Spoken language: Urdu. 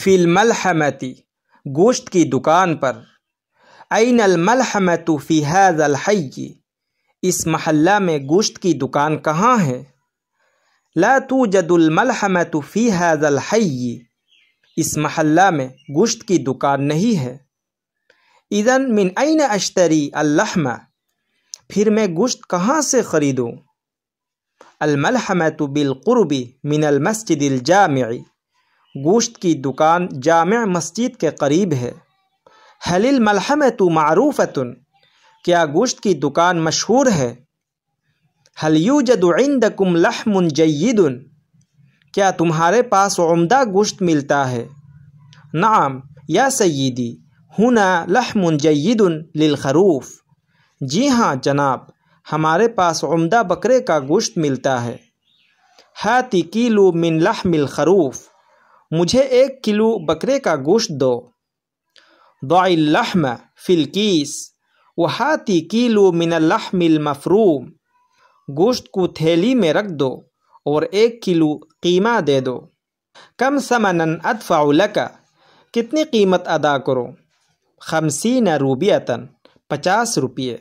فی الملحمتی گوشت کی دکان پر، این الملحمۃ فی ھذا الحی اس محلہ میں گوشت کی دکان کہاں ہے؟ لا توجد الملحمۃ فی ھذا الحی اس محلہ میں گوشت کی دکان نہیں ہے۔ اذن من این اشتری اللحم پھر میں گوشت کہاں سے خریدوں؟ الملحمۃ بالقرب من المسجد الجامع گوشت کی دکان جامع مسجد کے قریب ہے۔ حل الملحمۃ معروفۃ کیا گوشت کی دکان مشہور ہے؟ حل یوجد عندکم لحم جید کیا تمہارے پاس عمدہ گوشت ملتا ہے؟ نعم یا سیدی ہنا لحم جید للخروف جی ہاں جناب ہمارے پاس عمدہ بکرے کا گوشت ملتا ہے۔ ہاتی کلو من لحم الخروف مجھے 1 کلو بکرے کا گوشت دو۔ ضع اللحم فی الکیس وہاتی کلو من اللحم المفروم گوشت کو تھیلی میں رکھ دو اور 1 کلو قیمہ دے دو۔ کم ثمنا ادفع لک کتنی قیمت ادا کروں؟ 50 روپیۃ 50 روپیے۔